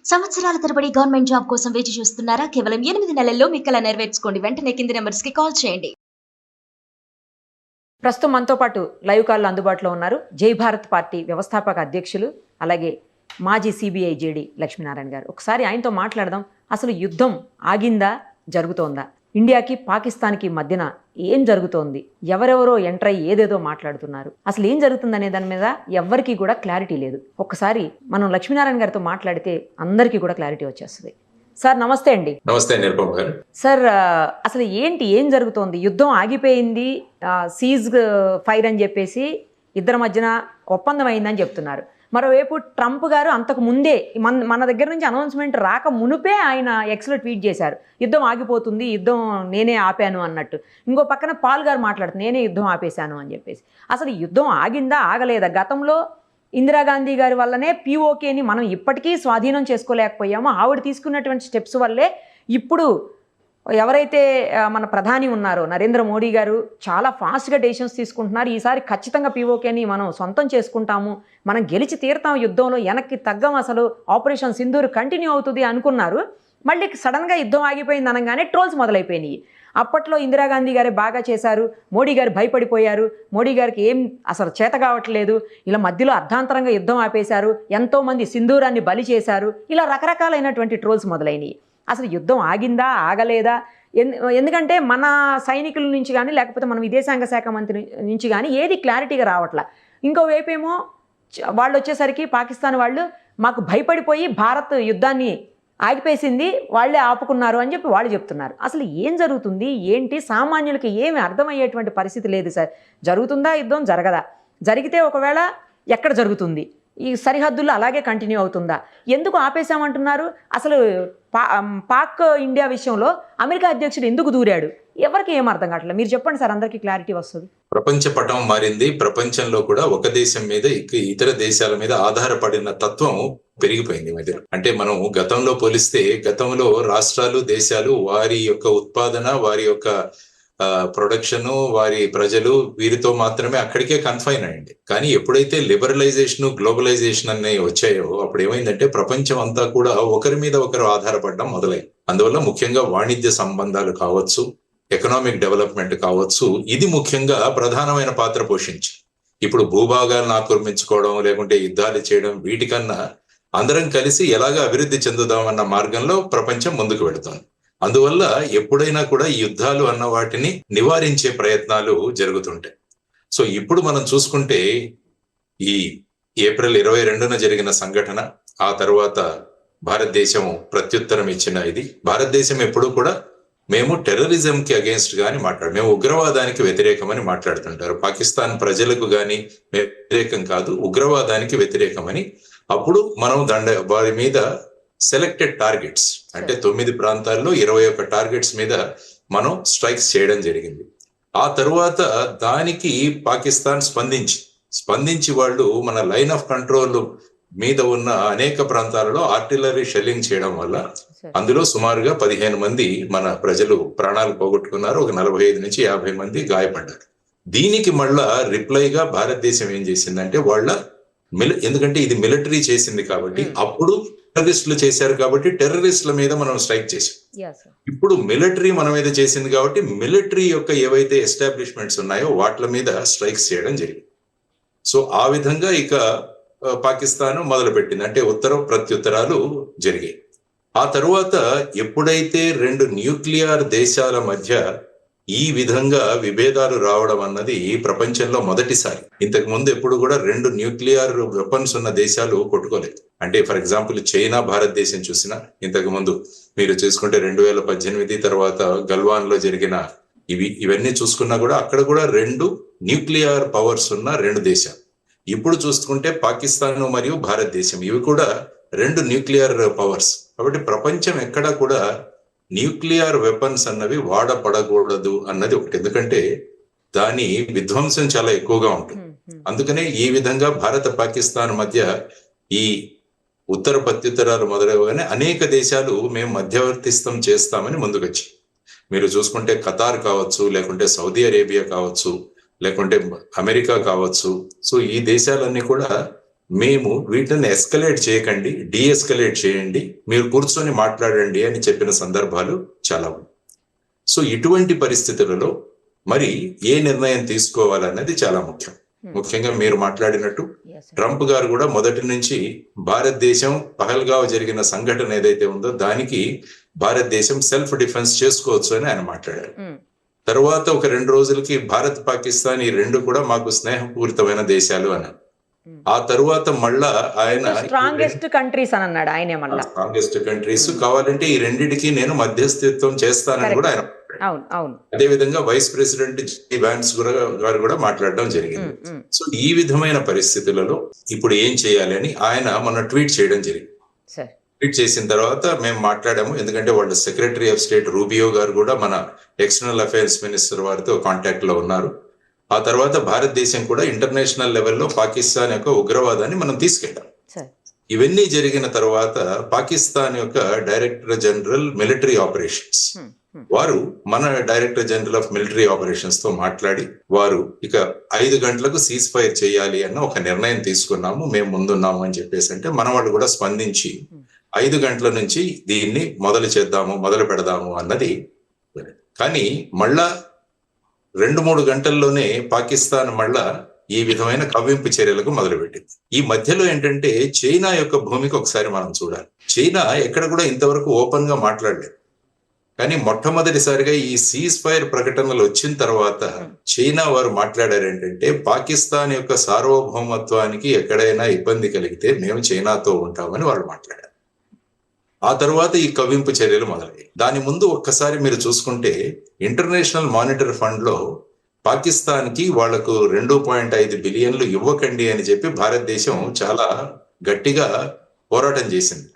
సంవత్సరాల తరబడి government job కోసం వేచి చూస్తున్నారా? కేవలం 8 నెలల్లో మీ కల నెరవేర్చుకోండి. వెంటనే కింది నెంబర్స్ కి కాల్ చేయండి. ప్రస్తుతం మనతో పాటు లైవ్ కాల్లో అందుబాటులో ఉన్నారు జై భారత్ పార్టీ వ్యవస్థాపక అధ్యక్షులు, అలాగే మాజీ సిబిఐ జేడి లక్ష్మీనారాయణ గారు. ఒకసారి ఆయనతో మాట్లాడదాం. అసలు యుద్ధం ఆగిందా, జరుగుతోందా? ఇండియాకి పాకిస్తాన్కి మధ్యన ఏం జరుగుతోంది? ఎవరెవరో ఎంటర్ అయ్యి ఏదేదో మాట్లాడుతున్నారు. అసలు ఏం జరుగుతుందనే దాని మీద ఎవ్వరికీ కూడా క్లారిటీ లేదు. ఒక్కసారి మనం లక్ష్మీనారాయణ గారితో మాట్లాడితే అందరికీ కూడా క్లారిటీ వచ్చేస్తుంది. సార్ నమస్తే అండి. నమస్తే నిరుపమ్ గారు. సార్ అసలు ఏం జరుగుతోంది? యుద్ధం ఆగిపోయింది, సీజ్ ఫైర్ అని చెప్పేసి ఇద్దరి మధ్యన ఒప్పందం అయిందని చెప్తున్నారు. మరోవైపు ట్రంప్ గారు అంతకు ముందే మన దగ్గర నుంచి అనౌన్స్మెంట్ రాక మునుపే ఆయన ఎక్స్లో ట్వీట్ చేశారు, యుద్ధం ఆగిపోతుంది, యుద్ధం నేనే ఆపాను అన్నట్టు. ఇంకో పక్కన పాల్ గారు మాట్లాడుతున్నారు, నేనే యుద్ధం ఆపేశాను అని చెప్పేసి. అసలు యుద్ధం ఆగిందా, ఆగలేదా? గతంలో ఇందిరాగాంధీ గారి వల్లనే పిఓకేని మనం ఇప్పటికీ స్వాధీనం చేసుకోలేకపోయాము. ఆవిడ తీసుకున్నటువంటి స్టెప్స్ వల్లే ఇప్పుడు ఎవరైతే మన ప్రధాని ఉన్నారో నరేంద్ర మోడీ గారు చాలా ఫాస్ట్గా డెసిషన్స్ తీసుకుంటున్నారు. ఈసారి ఖచ్చితంగా పిఓకేని మనం సొంతం చేసుకుంటాము, మనం గెలిచి తీరుతాం, యుద్ధంలో వెనక్కి తగ్గం, అసలు ఆపరేషన్ సింధూర్ కంటిన్యూ అవుతుంది అనుకున్నారు. మళ్ళీ సడన్గా యుద్ధం ఆగిపోయింది అనగానే ట్రోల్స్ మొదలైపోయినాయి. అప్పట్లో ఇందిరాగాంధీ గారే బాగా చేశారు, మోడీ గారు భయపడిపోయారు, మోడీ గారికి ఏం అసలు చేత కావట్లేదు, ఇలా మధ్యలో అర్ధాంతరంగా యుద్ధం ఆపేశారు, ఎంతోమంది సింధూరాన్ని బలి చేశారు, ఇలా రకరకాలైనటువంటి ట్రోల్స్ మొదలైనవి. అసలు యుద్ధం ఆగిందా, ఆగలేదా? ఎందుకంటే మన సైనికుల నుంచి కానీ లేకపోతే మన విదేశాంగ శాఖ మంత్రి నుంచి కానీ ఏది క్లారిటీగా రావట్లా. ఇంకోవైపు ఏమో వాళ్ళు వచ్చేసరికి పాకిస్తాన్ వాళ్ళు మాకు భయపడిపోయి భారత్ యుద్ధాన్ని ఆగిపేసింది, వాళ్ళే ఆపుకున్నారు అని చెప్పి వాళ్ళు చెప్తున్నారు. అసలు ఏం జరుగుతుంది, ఏంటి? సామాన్యులకి ఏమి అర్థమయ్యేటువంటి పరిస్థితి లేదు సార్. జరుగుతుందా యుద్ధం, జరగదా? జరిగితే ఒకవేళ ఎక్కడ జరుగుతుంది? ఈ సరిహద్దుల్లో అలాగే కంటిన్యూ అవుతుందా? ఎందుకు ఆపేశామంటున్నారు? అసలు పాక్ ఇండియా విషయంలో అమెరికా అధ్యక్షుడు ఎందుకు దూరాడు? ఎవరికి ఏం అర్థం కావట్లేదు. మీరు చెప్పండి సార్, అందరికీ క్లారిటీ వస్తుంది. ప్రపంచ పటం మారింది. ప్రపంచంలో కూడా ఒక దేశం మీద ఇతర దేశాల మీద ఆధారపడిన తత్వం పెరిగిపోయింది మధ్య. అంటే మనం గతంలో పోలిస్తే గతంలో రాష్ట్రాలు, దేశాలు వారి యొక్క ఉత్పాదన, వారి యొక్క ప్రొడక్షన్, వారి ప్రజలు వీరితో మాత్రమే అక్కడికే కన్ఫైన్ అయ్యింది. కానీ ఎప్పుడైతే లిబరలైజేషన్, గ్లోబలైజేషన్ అనేవి వచ్చాయో అప్పుడు ఏమైందంటే ప్రపంచం అంతా కూడా ఒకరి మీద ఒకరు ఆధారపడడం మొదలైంది. అందువల్ల ముఖ్యంగా వాణిజ్య సంబంధాలు కావచ్చు, ఎకనామిక్ డెవలప్మెంట్ కావచ్చు, ఇది ముఖ్యంగా ప్రధానమైన పాత్ర పోషించి ఇప్పుడు భూభాగాలను ఆక్రమించుకోవడం, లేకుంటే యుద్ధాలు చేయడం, వీటికన్నా అందరం కలిసి ఎలాగ అభివృద్ధి చెందుదామన్న మార్గంలో ప్రపంచం ముందుకు వెళుతోంది. అందువల్ల ఎప్పుడైనా కూడా ఈ యుద్ధాలు అన్న వాటిని నివారించే ప్రయత్నాలు జరుగుతుంటాయి. సో ఇప్పుడు మనం చూసుకుంటే ఈ ఏప్రిల్ 22న జరిగిన సంఘటన, ఆ తర్వాత భారతదేశం ప్రత్యుత్తరం ఇచ్చిన ఇది. భారతదేశం ఎప్పుడు కూడా మేము టెర్రరిజంకి అగేన్స్ట్ గాని మేము ఉగ్రవాదానికి వ్యతిరేకమని మాట్లాడుతుంటారు. పాకిస్తాన్ ప్రజలకు గాని వ్యతిరేకం కాదు, ఉగ్రవాదానికి వ్యతిరేకమని. అప్పుడు మనం వారి మీద సెలెక్టెడ్ టార్గెట్స్ అంటే 9 ప్రాంతాల్లో 21 టార్గెట్స్ మీద మనం స్ట్రైక్స్ చేయడం జరిగింది. ఆ తరువాత దానికి పాకిస్తాన్ స్పందించి వాళ్ళు మన లైన్ ఆఫ్ కంట్రోల్ మీద ఉన్న అనేక ప్రాంతాలలో ఆర్టిలరీ షెల్లింగ్ చేయడం వల్ల అందులో సుమారుగా 15 మంది మన ప్రజలు ప్రాణాలు పోగొట్టుకున్నారు. ఒక 45 నుంచి 50 మంది గాయపడ్డారు. దీనికి మళ్ళా రిప్లైగా భారతదేశం ఏం చేసిందంటే ఎందుకంటే ఇది మిలిటరీ చేసింది కాబట్టి, అప్పుడు టెర్రరిస్టులు చేశారు కాబట్టి టెర్రరిస్టుల మీద మనం స్ట్రైక్ చేసాం. ఇప్పుడు మిలిటరీ మన మీద చేసింది కాబట్టి మిలిటరీ యొక్క ఏవైతే ఎస్టాబ్లిష్మెంట్స్ ఉన్నాయో వాటి మీద స్ట్రైక్స్ చేయడం జరిగింది. సో ఆ విధంగా ఇక పాకిస్తాన్ మొదలుపెట్టింది. అంటే ప్రత్యుత్తరాలు జరిగాయి. ఆ తరువాత ఎప్పుడైతే 2 న్యూక్లియర్ దేశాల మధ్య ఈ విధంగా విభేదాలు రావడం అన్నది ప్రపంచంలో మొదటిసారి. ఇంతకు ముందు ఎప్పుడు కూడా 2 న్యూక్లియర్ వెపన్స్ ఉన్న దేశాలు కొట్టుకోలేదు. అంటే ఫర్ ఎగ్జాంపుల్ చైనా, భారతదేశం చూసినా ఇంతకు ముందు మీరు చూసుకుంటే 2018 తర్వాత గల్వాన్ లో జరిగిన ఇవన్నీ చూసుకున్నా కూడా అక్కడ కూడా 2 న్యూక్లియర్ పవర్స్ ఉన్న 2 దేశాలు. ఇప్పుడు చూసుకుంటే పాకిస్తాన్ మరియు భారతదేశం, ఇవి కూడా 2 న్యూక్లియర్ పవర్స్. కాబట్టి ప్రపంచం ఎక్కడా కూడా న్యూక్లియర్ వెపన్స్ అన్నవి వాడపడకూడదు అన్నది ఒకటి. ఎందుకంటే దాని విధ్వంసం చాలా ఎక్కువగా ఉంటుంది. అందుకనే ఈ విధంగా భారత పాకిస్తాన్ మధ్య ఈ ప్రత్యుత్తరాలు మొదలవగానే అనేక దేశాలు మేము మధ్యవర్తిత్వం చేస్తామని ముందుకొచ్చి, మీరు చూసుకుంటే ఖతార్ కావచ్చు, లేకుంటే సౌదీ అరేబియా కావచ్చు, లేకుంటే అమెరికా కావచ్చు. సో ఈ దేశాలన్నీ కూడా మేము వీటిని ఎస్కలేట్ చేయకండి, డీఎస్కలేట్ చేయండి, మీరు కూర్చొని మాట్లాడండి అని చెప్పిన సందర్భాలు చాలా ఉన్నాయి. సో ఇటువంటి పరిస్థితులలో మరి ఏ నిర్ణయం తీసుకోవాలన్నది చాలా ముఖ్యం. ముఖ్యంగా మీరు మాట్లాడినట్టు ట్రంప్ గారు కూడా మొదటి నుంచి భారతదేశం పహల్గావ్ జరిగిన సంఘటన ఏదైతే ఉందో దానికి భారతదేశం సెల్ఫ్ డిఫెన్స్ చేసుకోవచ్చు అని ఆయన మాట్లాడారు. తర్వాత ఒక 2 రోజులకి భారత్ పాకిస్తాన్ ఈ రెండు కూడా మాకు స్నేహపూరితమైన దేశాలు అన్నారు. ఆ తరువాత మళ్ళా ఆయన స్ట్రాంగెస్ట్ కంట్రీస్ అని అన్నాడు ఆయనే మళ్ళా. స్ట్రాంగెస్ట్ కంట్రీస్ కావాలంటే ఈ రెండిటికి నేను మధ్యస్థిత్వం చేస్తానని కూడా ఆయన. అదే విధంగా వైస్ ప్రెసిడెంట్ జే వాన్స్ గారు కూడా మాట్లాడడం జరిగింది. సో ఈ విధమైన పరిస్థితులలో ఇప్పుడు ఏం చేయాలి అని ఆయన మొన్న ట్వీట్ చేయడం జరిగింది. ట్వీట్ చేసిన తర్వాత మేము మాట్లాడాము, ఎందుకంటే వాళ్ళ సెక్రటరీ ఆఫ్ స్టేట్ రూబియో గారు కూడా మన ఎక్స్టర్నల్ అఫైర్స్ మినిస్టర్ వారితో కాంటాక్ట్ లో ఉన్నారు. ఆ తర్వాత భారతదేశం కూడా ఇంటర్నేషనల్ లెవెల్లో పాకిస్తాన్ యొక్క ఉగ్రవాదాన్ని మనం తీసుకెళ్ళాం. ఇవన్నీ జరిగిన తర్వాత పాకిస్తాన్ యొక్క డైరెక్టర్ జనరల్ మిలిటరీ ఆపరేషన్స్ వారు మన director general of military operations తో మాట్లాడి వారు ఇక 5 గంటలకు సీజ్ ఫైర్ చేయాలి అన్న ఒక నిర్ణయం తీసుకున్నాము, మేము ముందున్నాము అని చెప్పేసి అంటే మన వాళ్ళు కూడా స్పందించి 5 గంటల నుంచి దీన్ని మొదలు పెడదాము అన్నది. కానీ మళ్ళా 2-3 గంటల్లోనే పాకిస్తాన్ మళ్ళా ఈ విధమైన కవ్వింపు చర్యలకు మొదలుపెట్టింది. ఈ మధ్యలో ఏంటంటే చైనా యొక్క భూమికి ఒకసారి మనం చూడాలి. చైనా ఎక్కడ కూడా ఇంతవరకు ఓపెన్ గా మాట్లాడలేదు. కానీ మొట్టమొదటిసారిగా ఈ సీజ్ ఫైర్ ప్రకటనలు వచ్చిన తర్వాత చైనా వారు మాట్లాడారు ఏంటంటే పాకిస్తాన్ యొక్క సార్వభౌమత్వానికి ఎక్కడైనా ఇబ్బంది కలిగితే మేము చైనాతో ఉంటామని వాళ్ళు మాట్లాడారు. ఆ తర్వాత ఈ కవ్వింపు చర్యలు మొదలయ్యాయి. దాని ముందు ఒక్కసారి మీరు చూసుకుంటే ఇంటర్నేషనల్ మానిటరీ ఫండ్ లో పాకిస్తాన్ కి వాళ్లకు 2.5 బిలియన్లు ఇవ్వకండి అని చెప్పి భారతదేశం చాలా గట్టిగా పోరాటం చేసింది.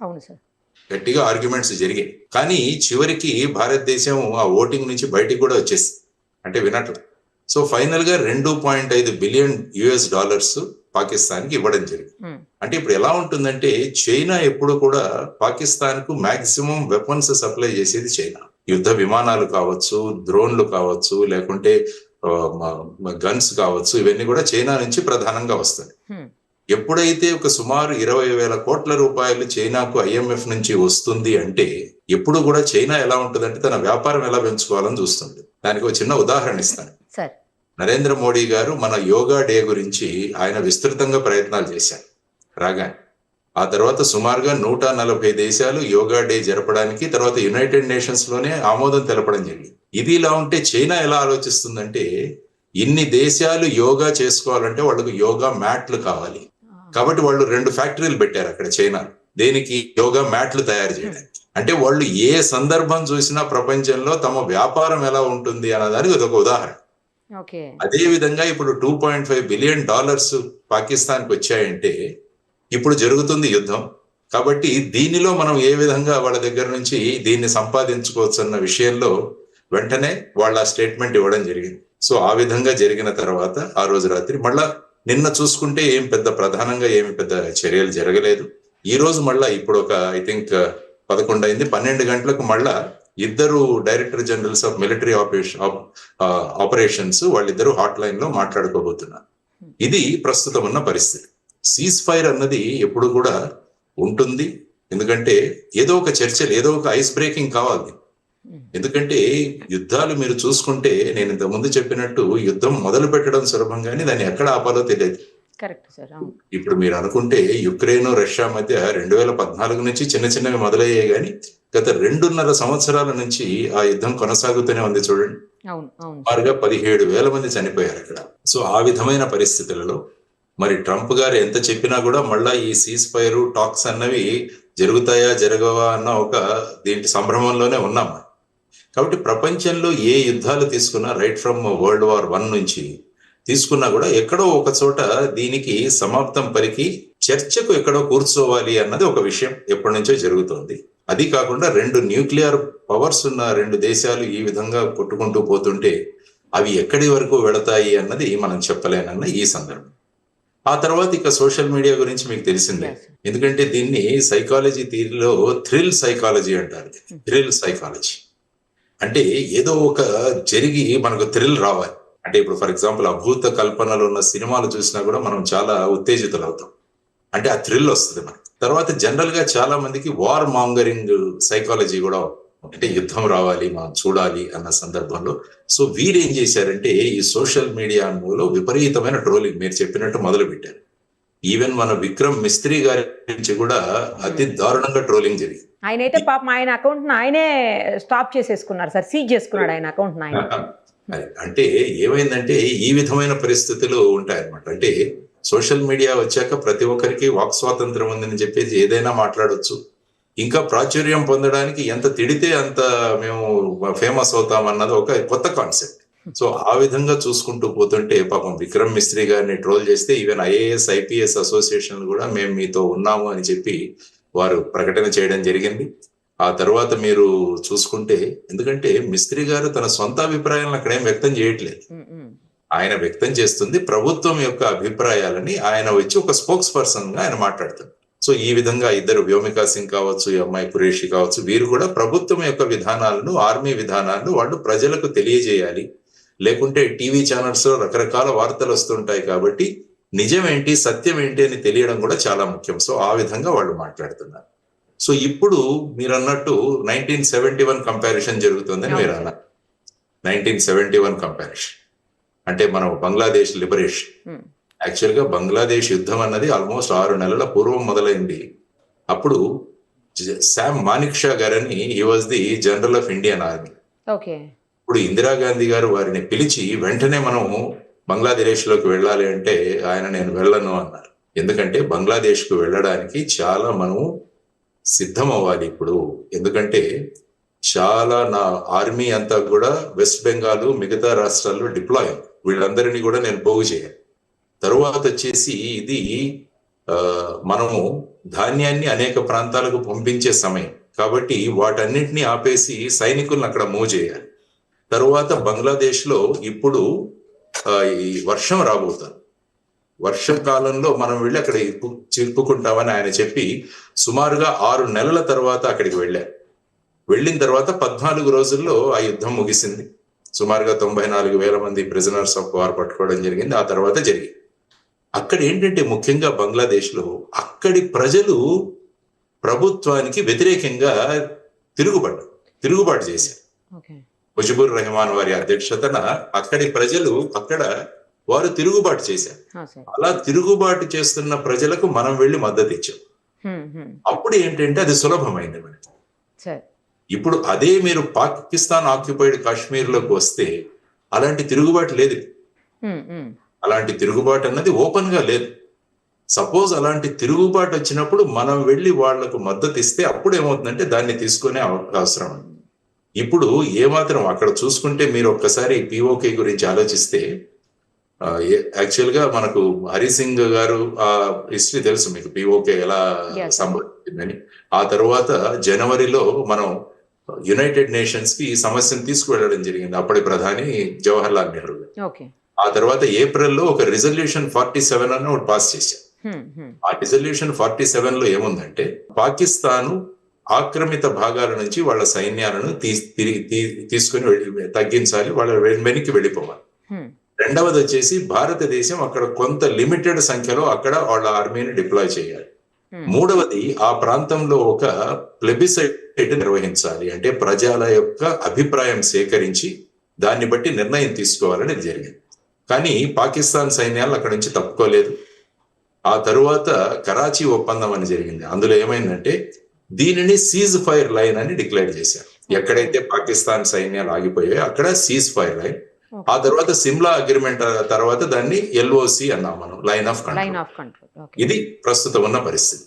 గట్టిగా ఆర్గ్యుమెంట్స్ జరిగాయి. కానీ చివరికి భారతదేశం ఆ ఓటింగ్ నుంచి బయటికి కూడా వచ్చేసింది, అంటే వినట్లు. సో ఫైనల్ గా 2.5 బిలియన్ US$ పాకిస్తాన్ కి ఇవ్వడం జరిగింది. అంటే ఇప్పుడు ఎలా ఉంటుందంటే చైనా ఎప్పుడు కూడా పాకిస్తాన్ కు మాక్సిమం వెపన్స్ సప్లై చేసేది చైనా. యుద్ధ విమానాలు కావచ్చు, డ్రోన్లు కావచ్చు, లేకుంటే గన్స్ కావచ్చు, ఇవన్నీ కూడా చైనా నుంచి ప్రధానంగా వస్తాయి. ఎప్పుడైతే ఒక సుమారు 20,000 కోట్ల రూపాయలు చైనాకు IMF నుంచి వస్తుంది అంటే ఎప్పుడు కూడా చైనా ఎలా ఉంటుందంటే తన వ్యాపారం ఎలా పెంచుకోవాలని చూస్తుంది. దానికి ఒక చిన్న ఉదాహరణ ఇస్తాను. నరేంద్ర మోడీ గారు మన యోగా డే గురించి ఆయన విస్తృతంగా ప్రయత్నాలు చేశారు రాగానే. ఆ తర్వాత సుమారుగా 140 దేశాలు యోగా డే జరపడానికి తర్వాత యునైటెడ్ నేషన్స్ లోనే ఆమోదం తెలపడం జరిగింది. ఇది ఇలా ఉంటే చైనా ఎలా ఆలోచిస్తుందంటే ఇన్ని దేశాలు యోగా చేసుకోవాలంటే వాళ్ళకు యోగా మ్యాట్లు కావాలి. కాబట్టి వాళ్ళు 2 ఫ్యాక్టరీలు పెట్టారు అక్కడ చైనా. దేనికి? యోగా మ్యాట్లు తయారు చేయడానికి. అంటే వాళ్ళు ఏ సందర్భం చూసినా ప్రపంచంలో తమ వ్యాపారం ఎలా ఉంటుంది అన్నదానికి ఇదొక ఉదాహరణ. అదే విధంగా ఇప్పుడు $2.5 బిలియన్ పాకిస్తాన్ కి వచ్చాయంటే ఇప్పుడు జరుగుతుంది యుద్ధం. కాబట్టి దీనిలో మనం ఏ విధంగా వాళ్ళ దగ్గర నుంచి దీన్ని సంపాదించుకోవచ్చు అన్న విషయంలో వెంటనే వాళ్ళ స్టేట్మెంట్ ఇవ్వడం జరిగింది. సో ఆ విధంగా జరిగిన తర్వాత ఆ రోజు రాత్రి మళ్ళా నిన్న చూసుకుంటే ప్రధానంగా ఏమి పెద్ద చర్యలు జరగలేదు. ఈ రోజు మళ్ళా ఇప్పుడు ఒక ఐ థింక్ 11 అయింది, 12 గంటలకు మళ్ళా 2 director generals of military operations వాళ్ళిద్దరూ హాట్ లైన్ లో మాట్లాడుకోబోతున్నారు. ఇది ప్రస్తుతం ఉన్న పరిస్థితి. సీజ్ ఫైర్ అన్నది ఎప్పుడు కూడా ఉంటుంది, ఎందుకంటే ఏదో ఒక చర్చలు, ఏదో ఒక ఐస్ బ్రేకింగ్ కావాలి. ఎందుకంటే యుద్ధాలు మీరు చూసుకుంటే నేను ఇంతకు ముందు చెప్పినట్టు యుద్ధం మొదలు పెట్టడం సులభం కానీ దాన్ని ఎక్కడ ఆపాలో తెలియదు. ఇప్పుడు మీరు అనుకుంటే యుక్రెయిన్ రష్యా మధ్య 2014 నుంచి చిన్నవి మొదలయ్యాయి కానీ గత 2.5 సంవత్సరాల నుంచి ఆ యుద్ధం కొనసాగుతూనే ఉంది. చూడండి, సుమారుగా 17,000 మంది చనిపోయారు అక్కడ. సో ఆ విధమైన పరిస్థితులలో మరి ట్రంప్ గారు ఎంత చెప్పినా కూడా మళ్ళా ఈ సీజ్ ఫైర్ టాక్స్ అన్నవి జరుగుతాయా జరగవా అన్న ఒక దీంటి సంభ్రమంలోనే ఉన్నాం. కాబట్టి ప్రపంచంలో ఏ యుద్ధాలు తీసుకున్నా right from World War I నుంచి తీసుకున్నా కూడా ఎక్కడో ఒక చోట దీనికి సమాప్తం పలికి చర్చకు ఎక్కడో కూర్చోవాలి అన్నది ఒక విషయం ఎప్పటి నుంచో జరుగుతోంది. అది కాకుండా 2 న్యూక్లియర్ పవర్స్ ఉన్న 2 దేశాలు ఈ విధంగా కొట్టుకుంటూ పోతుంటే అవి ఎక్కడి వరకు వెళతాయి అన్నది మనం చెప్పలేనన్న ఈ సందర్భం. ఆ తర్వాత ఇక సోషల్ మీడియా గురించి మీకు తెలిసిందే, ఎందుకంటే దీన్ని సైకాలజీ థియరీలో థ్రిల్ సైకాలజీ అంటారు. థ్రిల్ సైకాలజీ అంటే ఏదో ఒక జరిగి మనకు థ్రిల్ రావాలి. అంటే ఇప్పుడు ఫర్ ఎగ్జాంపుల్ అభూత కల్పనలు ఉన్న సినిమాలు చూసినా కూడా మనం చాలా ఉత్తేజితులు అవుతాం. అంటే ఆ థ్రిల్ వస్తుంది మనకి. తర్వాత జనరల్ గా చాలా మందికి వార్ మాంగరింగ్ సైకాలజీ కూడా, అంటే యుద్ధం రావాలి మనం చూడాలి అన్న సందర్భంలో. సో వీరు ఏం చేశారంటే ఈ సోషల్ మీడియా మూలో విపరీతమైన ట్రోలింగ్ మీరు చెప్పినట్టు మొదలు పెట్టారు. ఈవెన్ మన విక్రమ్ మిస్త్రీ గారి నుంచి కూడా అతి దారుణంగా ట్రోలింగ్ జరిగింది. ఆయన అయితే పాపం ఆయన అకౌంట్ ఆయనే స్టాప్ చేసేసుకున్నారు సార్, సీజ్ చేసుకున్నాడు ఆయన అకౌంట్ ఆయన. అంటే ఏమైందంటే ఈ విధమైన పరిస్థితులు ఉంటాయన్నమాట. అంటే సోషల్ మీడియా వచ్చాక ప్రతి ఒక్కరికి వాక్ స్వాతంత్రం ఉందని చెప్పేసి ఏదైనా మాట్లాడొచ్చు. ఇంకా ప్రాచుర్యం పొందడానికి ఎంత తిడితే అంత మేము ఫేమస్ అవుతాం అన్నది ఒక కొత్త కాన్సెప్ట్. సో ఆ విధంగా చూసుకుంటూ పోతుంటే పాపం విక్రమ్ మిస్త్రీ గారిని ట్రోల్ చేస్తే ఈవెన్ ఐఏఎస్ ఐపీఎస్ అసోసియేషన్ కూడా మేము మీతో ఉన్నాము అని చెప్పి వారు ప్రకటన చేయడం జరిగింది. ఆ తర్వాత మీరు చూసుకుంటే, ఎందుకంటే మిస్త్రీ గారు తన సొంత అభిప్రాయాలను అక్కడేం వ్యక్తం చేయట్లేదు, ఆయన వ్యక్తం చేస్తుంది ప్రభుత్వం యొక్క అభిప్రాయాలని. ఆయన వచ్చి ఒక స్పోక్స్ పర్సన్ గా ఆయన మాట్లాడుతారు. సో ఈ విధంగా ఇద్దరు, వ్యోమికా సింగ్ కావచ్చు, ఈ అమ్మాయి కురేషి కావచ్చు, వీరు కూడా ప్రభుత్వం యొక్క విధానాలను, ఆర్మీ విధానాలను వాళ్ళు ప్రజలకు తెలియజేయాలి. లేకుంటే టీవీ ఛానల్స్ లో రకరకాల వార్తలు వస్తుంటాయి కాబట్టి నిజం ఏంటి సత్యం ఏంటి అని తెలియడం కూడా చాలా ముఖ్యం. సో ఆ విధంగా వాళ్ళు మాట్లాడుతున్నారు. సో ఇప్పుడు మీరు అన్నట్టు 1971 కంపారిజన్ జరుగుతుందని మీరు అన్నారు. 1971 కంపారిజన్ అంటే మనం బంగ్లాదేశ్ లిబరేషన్. యాక్చువల్ గా బంగ్లాదేశ్ యుద్ధం అన్నది ఆల్మోస్ట్ 6 నెలల పూర్వం మొదలైంది. అప్పుడు శామ్ మానిక్ షా గారని, he was the general of Indian army. ఇప్పుడు ఇందిరాగాంధీ గారు వారిని పిలిచి వెంటనే మనం బంగ్లాదేశ్ లోకి వెళ్ళాలి అంటే ఆయన నేను వెళ్ళను అన్నారు. ఎందుకంటే బంగ్లాదేశ్ కు వెళ్ళడానికి చాలా మనం సిద్ధం అవ్వాలి ఇప్పుడు. ఎందుకంటే చాలా నా ఆర్మీ అంతా కూడా వెస్ట్ బెంగాల్ మిగతా రాష్ట్రాల్లో డిప్లాయ్, వీళ్ళందరినీ కూడా నేను పోగు చేయాలి. తరువాత వచ్చేసి ఇది మనము ధాన్యాన్ని అనేక ప్రాంతాలకు పంపించే సమయం కాబట్టి వాటన్నింటినీ ఆపేసి సైనికులను అక్కడ మూవ్ చేయాలి. తరువాత బంగ్లాదేశ్ లో ఇప్పుడు ఈ వర్షం రాబోతుంది, వర్షాకాలంలో మనం వెళ్ళి అక్కడ చిక్కుకుంటామని ఆయన చెప్పి సుమారుగా 6 నెలల తర్వాత అక్కడికి వెళ్ళారు. వెళ్ళిన తర్వాత 14 రోజుల్లో ఆ యుద్ధం ముగిసింది. సుమారుగా 94,000 మంది ప్రిజనర్స్ ఆఫ్ వార్ పట్టుకోవడం జరిగింది. ఆ తర్వాత జరిగింది. అక్కడ ఏంటంటే ముఖ్యంగా బంగ్లాదేశ్ లో అక్కడి ప్రజలు ప్రభుత్వానికి వ్యతిరేకంగా తిరుగుబాటు చేశారు. ముజిబుర్ రెహమాన్ వారి అధ్యక్షతన అక్కడి ప్రజలు వారు తిరుగుబాటు చేశారు. అలా తిరుగుబాటు చేస్తున్న ప్రజలకు మనం వెళ్ళి మద్దతు ఇచ్చాం. అప్పుడు ఏంటంటే అది సులభమైంది మనకి. ఇప్పుడు అదే మీరు పాకిస్తాన్ ఆక్యుపైడ్ కాశ్మీర్ లోకి వస్తే అలాంటి తిరుగుబాటు లేదు. అలాంటి తిరుగుబాటు అన్నది ఓపెన్ గా లేదు. సపోజ్ అలాంటి తిరుగుబాటు వచ్చినప్పుడు మనం వెళ్ళి వాళ్లకు మద్దతు ఇస్తే అప్పుడు ఏమవుతుందంటే దాన్ని తీసుకునే అవసరం. ఇప్పుడు ఏమాత్రం అక్కడ చూసుకుంటే మీరు ఒక్కసారి పిఓకే గురించి ఆలోచిస్తే, యాక్చువల్ గా మనకు హరిసింగ్ గారు ఆ హిస్టరీ తెలుసు మీకు, పిఓకే ఎలా సంభవించిందని. ఆ తర్వాత జనవరిలో మనం యునైటెడ్ నేషన్స్ కి ఈ సమస్యను తీసుకువెళ్ళడం జరిగింది అప్పటి ప్రధాని జవహర్ లాల్ నెహ్రూ గారు. ఆ తర్వాత ఏప్రిల్లో ఒక రిజల్యూషన్ 47 అని ఒకటి పాస్ చేశారు. ఆ రిజల్యూషన్ 47 లో ఏముందంటే పాకిస్తాను ఆక్రమిత భాగాల నుంచి వాళ్ళ సైన్యాలను తీసుకుని తగ్గించాలి, వాళ్ళ వెనక్కి వెళ్ళిపోవాలి. రెండవది వచ్చేసి భారతదేశం అక్కడ కొంత లిమిటెడ్ సంఖ్యలో అక్కడ వాళ్ళ ఆర్మీని డిప్లాయ్ చేయాలి. మూడవది ఆ ప్రాంతంలో ఒక ప్లెబిసైట్ నిర్వహించాలి, అంటే ప్రజల యొక్క అభిప్రాయం సేకరించి దాన్ని బట్టి నిర్ణయం తీసుకోవాలని జరిగింది. కానీ పాకిస్తాన్ సైన్యాలు అక్కడి నుంచి తప్పుకోలేదు. ఆ తరువాత కరాచీ ఒప్పందం అని జరిగింది. అందులో ఏమైందంటే దీనిని సీజ్ ఫైర్ లైన్ అని డిక్లేర్ చేశారు. ఎక్కడైతే పాకిస్తాన్ సైన్యాలు ఆగిపోయాయో అక్కడ సీజ్ ఫైర్ లైన్. ఆ తర్వాత సిమ్లా అగ్రిమెంట్ తర్వాత దాన్ని ఎల్ఓసి అన్నాం మనం, లైన్ ఆఫ్ కంట్రోల్. ఇది ప్రస్తుతం ఉన్న పరిస్థితి.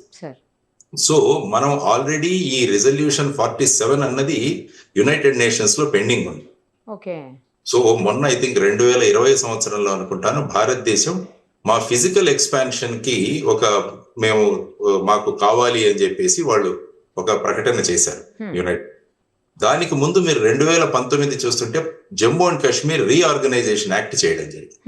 సో మనం ఆల్రెడీ ఈ రిజల్యూషన్ 47 అన్నది యునైటెడ్ నేషన్స్ లో పెండింగ్ ఉంది. సో మొన్న ఐ థింక్ 2020 సంవత్సరంలో అనుకుంటాను భారతదేశం మా ఫిజికల్ ఎక్స్పాన్షన్ కి మాకు కావాలి అని చెప్పేసి వాళ్ళు ఒక ప్రకటన చేశారు యునైటెడ్. దానికి ముందు మీరు 2019 చూస్తుంటే Jammu and Kashmir reorganisation act చేయడం జరిగింది.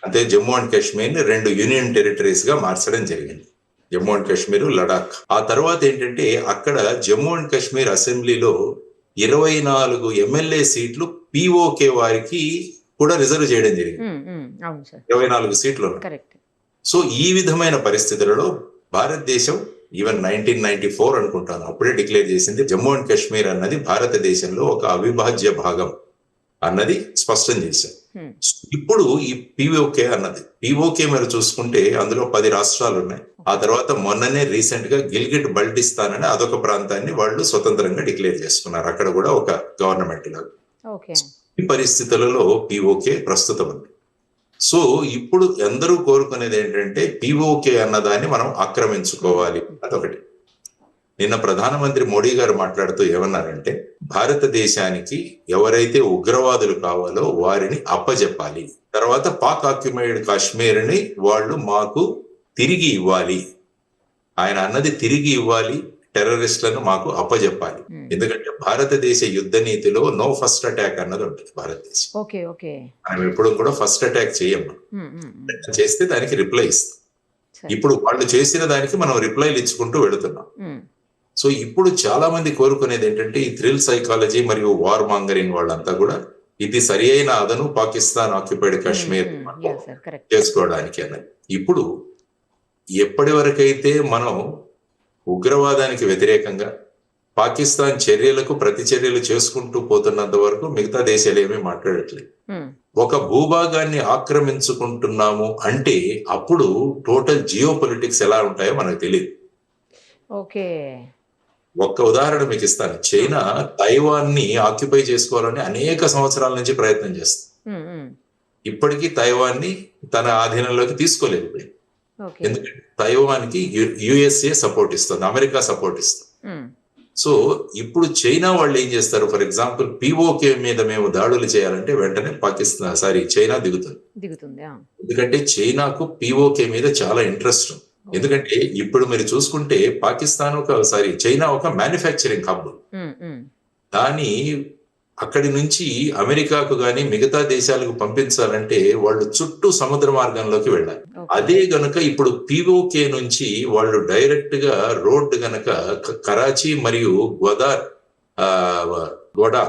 అంటే జమ్మూ అండ్ కాశ్మీర్ ని 2 యూనియన్ టెరిటరీస్ గా మార్చడం జరిగింది, జమ్మూ అండ్ కాశ్మీర్, లడాక్. ఆ తర్వాత ఏంటంటే అక్కడ జమ్మూ అండ్ కాశ్మీర్ అసెంబ్లీలో 24 ఎమ్మెల్యే సీట్లు పిఓకే వారికి కూడా రిజర్వ్ చేయడం జరిగింది. 24 సీట్లు. సో ఈ విధమైన పరిస్థితులలో భారతదేశం ఈవెన్ 1994 అనుకుంటాను అప్పుడే డిక్లేర్ చేసింది జమ్మూ అండ్ కాశ్మీర్ అన్నది భారతదేశంలో ఒక అవిభాజ్య భాగం అన్నది స్పష్టం చేశారు. ఇప్పుడు ఈ పిఓకే అన్నది పిఓకే మీరు చూసుకుంటే అందులో 10 రాష్ట్రాలు ఉన్నాయి. ఆ తర్వాత మొన్ననే రీసెంట్ గా గిల్గిట్ బల్టిస్తాన్ అని అదొక ప్రాంతాన్ని వాళ్ళు స్వతంత్రంగా డిక్లేర్ చేసుకున్నారు. అక్కడ కూడా ఒక గవర్నమెంట్ లాగా. ఈ పరిస్థితులలో పిఓకే ప్రస్తుతం ఉంది. సో ఇప్పుడు అందరూ కోరుకునేది ఏంటంటే పిఓకే అన్నదాన్ని మనం ఆక్రమించుకోవాలి. అదొకటి. నిన్న ప్రధానమంత్రి మోడీ గారు మాట్లాడుతూ ఏమన్నారంటే భారతదేశానికి ఎవరైతే ఉగ్రవాదులు కావాలో వారిని అప్పజెప్పాలి, తర్వాత పాక్ ఆక్యుపైడ్ కాశ్మీర్ని వాళ్ళు మాకు తిరిగి ఇవ్వాలి. ఆయన అన్నది తిరిగి ఇవ్వాలి, టెర్రరిస్టులను మాకు అప్పజెప్పాలి. ఎందుకంటే భారతదేశ యుద్ధ నీతిలో నో ఫస్ట్ అటాక్ అన్నది ఉంటుంది భారతదేశం. మనం ఎప్పుడు కూడా ఫస్ట్ అటాక్ చేయము, చేస్తే దానికి రిప్లై ఇస్తాం. ఇప్పుడు వాళ్ళు చేసిన దానికి మనం రిప్లైలు ఇచ్చుకుంటూ వెళుతున్నాం. సో ఇప్పుడు చాలా మంది కోరుకునేది ఏంటంటే ఈ థ్రిల్ సైకాలజీ మరియు వార్ మాంగరింగ్ వాళ్ళంతా కూడా ఇది సరి అయిన అదను పాకిస్తాన్ ఆక్యుపైడ్ కాశ్మీర్ చేసుకోవడానికి అన్నది. ఇప్పుడు ఎప్పటి వరకైతే మనం ఉగ్రవాదానికి వ్యతిరేకంగా పాకిస్తాన్ చర్యలకు ప్రతి చర్యలు చేసుకుంటూ పోతున్నంత వరకు మిగతా దేశాలు ఏమీ మాట్లాడట్లేదు. ఒక భూభాగాన్ని ఆక్రమించుకుంటున్నాము అంటే అప్పుడు టోటల్ జియో పొలిటిక్స్ ఎలా ఉంటాయో మనకు తెలియదు. ఒక్క ఉదాహరణ మీకు ఇస్తాను. చైనా తైవాన్ ని ఆక్యుపై చేసుకోవాలని అనేక సంవత్సరాల నుంచి ప్రయత్నం చేస్తుంది. ఇప్పటికీ తైవాన్ ని తన ఆధీనంలోకి తీసుకోలేకపోయింది. ఎందుకంటే తైవాన్ కి యుఎస్ఏ సపోర్ట్ ఇస్తుంది, అమెరికా సపోర్ట్ ఇస్తుంది. సో ఇప్పుడు చైనా వాళ్ళు ఏం చేస్తారు, ఫర్ ఎగ్జాంపుల్ పిఓకే మీద మేము దాడులు చేయాలంటే వెంటనే చైనా దిగుతుంది. ఎందుకంటే చైనాకు పిఓకే మీద చాలా ఇంట్రెస్ట్ ఉంది. ఎందుకంటే ఇప్పుడు మీరు చూసుకుంటే పాకిస్తాన్ చైనా ఒక మ్యానుఫ్యాక్చరింగ్ హబ్. దాని అక్కడి నుంచి అమెరికాకు గాని మిగతా దేశాలకు పంపించాలంటే వాళ్ళు చుట్టూ సముద్ర మార్గంలోకి వెళ్ళాలి. అదే గనక ఇప్పుడు పిఓకే నుంచి వాళ్ళు డైరెక్ట్ గా రోడ్ గనక కరాచీ మరియు గోడా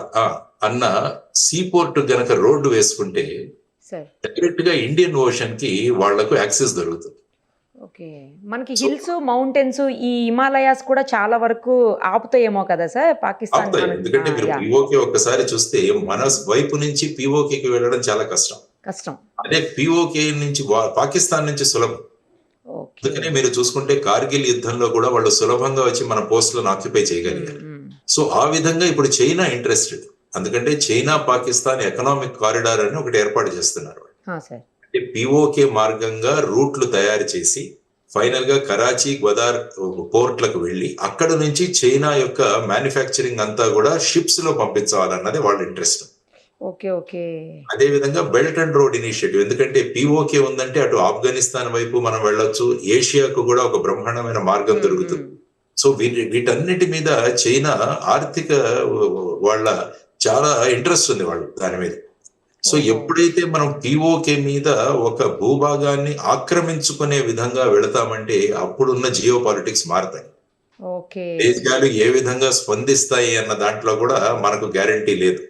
అన్న సీపోర్ట్ గనక రోడ్డు వేసుకుంటే డైరెక్ట్ గా ఇండియన్ ఓషన్ కి వాళ్లకు యాక్సెస్ దొరుకుతుంది. మనకి హిల్స్ మౌంటైన్స్ ఈ హిమాలయాస్ కూడా చాలా వరకు ఆపుతాయేమో కదా సార్ పాకిస్తాన్. ఎందుకంటే మీరు పిఓకే ఒక్కసారి చూస్తే మన వైపు నుంచి పిఓకేకి వెళ్ళడం చాలా కష్టం. అదే పిఓకే నుంచి పాకిస్తాన్ నుంచి సులభం. అందుకనే మీరు చూసుకుంటే కార్గిల్ యుద్ధంలో కూడా వాళ్ళు సులభంగా వచ్చి మన పోస్టులను ఆక్యుపై చేయగలిగారు. సో ఆ విధంగా ఇప్పుడు చైనా ఇంట్రెస్టెడ్. ఎందుకంటే చైనా పాకిస్తాన్ ఎకనామిక్ కారిడార్ అని ఒకటి ఏర్పాటు చేస్తున్నారు. పిఓకే మార్గంగా రూట్లు తయారు చేసి ఫైనల్ గా కరాచీ గ్వదార్ పోర్ట్లకు వెళ్లి అక్కడ నుంచి చైనా యొక్క మ్యానుఫ్యాక్చరింగ్ అంతా కూడా షిప్స్ లో పంపించాలన్నది వాళ్ళ ఇంట్రెస్ట్. అదే విధంగా బెల్ట్ అండ్ రోడ్ ఇనిషియేటివ్. ఎందుకంటే పిఓకే ఉందంటే అటు ఆఫ్ఘనిస్తాన్ వైపు మనం వెళ్ళొచ్చు, ఏషియాకు కూడా ఒక బ్రహ్మాండమైన మార్గం దొరుకుతుంది. సో వీటన్నిటి మీద చైనా ఆర్థిక వాళ్ళ చాలా ఇంట్రెస్ట్ ఉంది వాళ్ళు దాని మీద. సో ఎప్పుడైతే మనం పిఓకే మీద ఒక భూభాగాన్ని ఆక్రమించుకునే విధంగా వెళతామంటే అప్పుడున్న జియో పాలిటిక్స్ మారుతాయి. దేశాలు ఏ విధంగా స్పందిస్తాయి అన్న దాంట్లో కూడా మనకు గ్యారంటీ లేదు.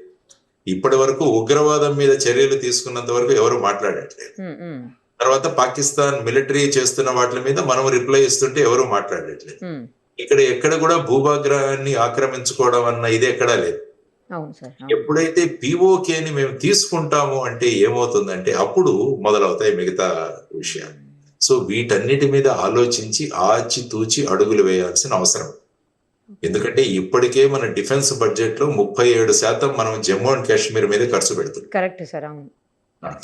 ఇప్పటి వరకు ఉగ్రవాదం మీద చర్యలు తీసుకున్నంత వరకు ఎవరు మాట్లాడట్లేదు. తర్వాత పాకిస్తాన్ మిలిటరీ చేస్తున్న వాటి మీద మనం రిప్లై ఇస్తుంటే ఎవరు మాట్లాడట్లేదు. ఎక్కడ కూడా భూభాగాన్ని ఆక్రమించుకోవడం అన్న ఇది ఎక్కడా లేదు. ఎప్పుడైతే పిఓకేని మేము తీసుకుంటాము అంటే ఏమవుతుందంటే అప్పుడు మొదలవుతాయి మిగతా విషయాలు. సో వీటన్నిటి మీద ఆలోచించి ఆచితూచి అడుగులు వేయాల్సిన అవసరం. ఎందుకంటే ఇప్పటికే మన డిఫెన్స్ బడ్జెట్ లో 37% మనం జమ్మూ అండ్ కాశ్మీర్ మీద ఖర్చు పెడుతున్నాం.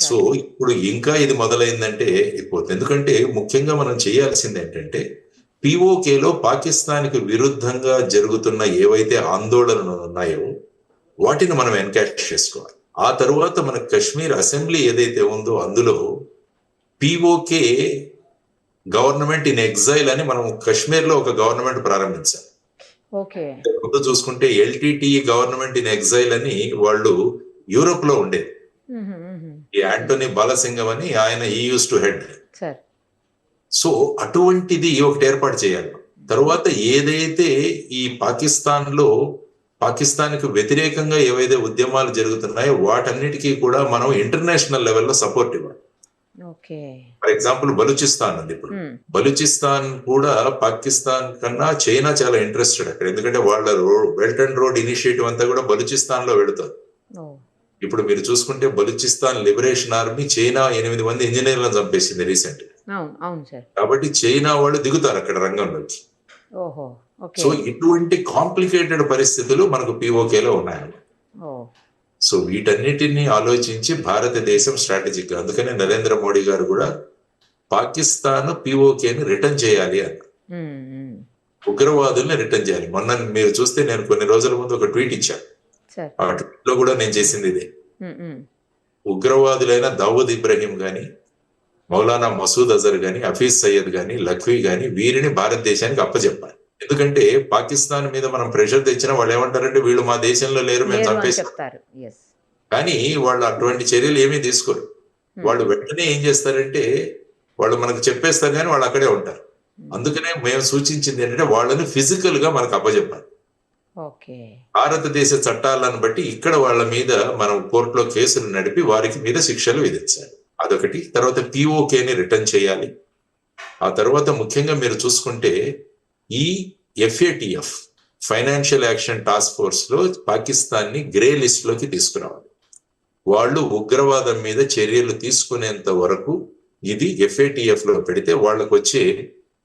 సో ఇప్పుడు ఇంకా ఇది మొదలైందంటే అయిపోతుంది. ఎందుకంటే ముఖ్యంగా మనం చేయాల్సింది ఏంటంటే పిఓకేలో పాకిస్తాన్ కి విరుద్ధంగా జరుగుతున్న ఏవైతే ఆందోళనలు ఉన్నాయో వాటిని మనం ఎన్కాష్ చేసుకోవాలి. ఆ తరువాత మన కశ్మీర్ అసెంబ్లీ ఏదైతే ఉందో అందులో పిఓకే గవర్నమెంట్ ఇన్ ఎగ్జైల్ అని మనం కశ్మీర్ లో ఒక గవర్నమెంట్ ప్రారంభించాలి. ముందు చూసుకుంటే ఎల్టీటీ గవర్నమెంట్ ఇన్ ఎగ్జైల్ అని వాళ్ళు యూరోప్ లో ఉండేది. ఈ యాంటోనీ బాలసింగం అని ఆయన ఈ యూస్ టు హెడ్. సో అటువంటిది ఒకటి ఏర్పాటు చేయాలి. తర్వాత ఏదైతే ఈ పాకిస్తాన్కి వ్యతిరేకంగా ఏవైతే ఉద్యమాలు జరుగుతున్నాయో వాటన్నిటికీ కూడా మనం ఇంటర్నేషనల్ లెవెల్లో సపోర్ట్ ఇవ్వాలి. ఓకే. ఫర్ ఎగ్జాంపుల్ బలూచిస్తాన్ ఉంది. ఇప్పుడు బలూచిస్తాన్ కూడా పాకిస్తాన్ కన్నా చైనా చాలా ఇంట్రెస్టెడ్ అక్కడ, ఎందుకంటే వాళ్ళ బెల్ట్ అండ్ రోడ్ ఇనిషియేటివ్ అంతా కూడా బలూచిస్తాన్ లో వెళుతుంది. ఇప్పుడు మీరు చూసుకుంటే బలూచిస్తాన్ లిబరేషన్ ఆర్మీ చైనా 8 మంది ఇంజనీర్లను చంపేసింది రీసెంట్. కాబట్టి చైనా వాళ్ళు దిగుతారు అక్కడ రంగంలోకి. సో ఇటువంటి కాంప్లికేటెడ్ పరిస్థితులు మనకు పిఓకేలో ఉన్నాయన్నమాట. సో వీటన్నిటిని ఆలోచించి భారతదేశం స్ట్రాటజిక్ గా, అందుకనే నరేంద్ర మోడీ గారు కూడా పాకిస్తాన్ పిఓకేని రిటర్న్ చేయాలి అన్నారు. ఉగ్రవాదుల్ని రిటర్న్ చేయాలి. మొన్న మీరు చూస్తే నేను కొన్ని రోజుల ముందు ఒక ట్వీట్ ఇచ్చాను. ఆ ట్వీట్ లో కూడా నేను చేసింది ఇదే. ఉగ్రవాదులైన దావూద్ ఇబ్రహీం గాని, మౌలానా మసూద్ అజర్ గాని, హఫీజ్ సయ్యద్ గాని, లఖ్వీ గాని వీరిని భారతదేశానికి అప్పచెప్పాలి. ఎందుకంటే పాకిస్తాన్ మీద మనం ప్రెషర్ తెచ్చినా వాళ్ళు ఏమంటారంటే వీళ్ళు మా దేశంలో లేరు, మేము చంపేస్తాం. కానీ వాళ్ళు అటువంటి చర్యలు ఏమీ తీసుకోరు. వాళ్ళు వెంటనే ఏం చేస్తారంటే వాళ్ళు మనకు చెప్పేస్తారు కానీ వాళ్ళు అక్కడే ఉంటారు. అందుకనే మేము సూచించింది ఏంటంటే వాళ్ళని ఫిజికల్ గా మనకు అప్పచెప్పాలి. భారతదేశ చట్టాలను బట్టి ఇక్కడ వాళ్ళ మీద మనం కోర్టులో కేసులు నడిపి వారికి మీద శిక్షలు విధించాలి. అదొకటి. తర్వాత పిఓకేని రిటర్న్ చేయాలి. ఆ తర్వాత ముఖ్యంగా మీరు చూసుకుంటే ఈ FATF financial action task force లో పాకిస్తాన్ ని గ్రే లిస్ట్ లోకి తీసుకురావాలి. వాళ్ళు ఉగ్రవాదం మీద చర్యలు తీసుకునేంత వరకు ఇది FATF లో పెడితే వాళ్ళకు వచ్చే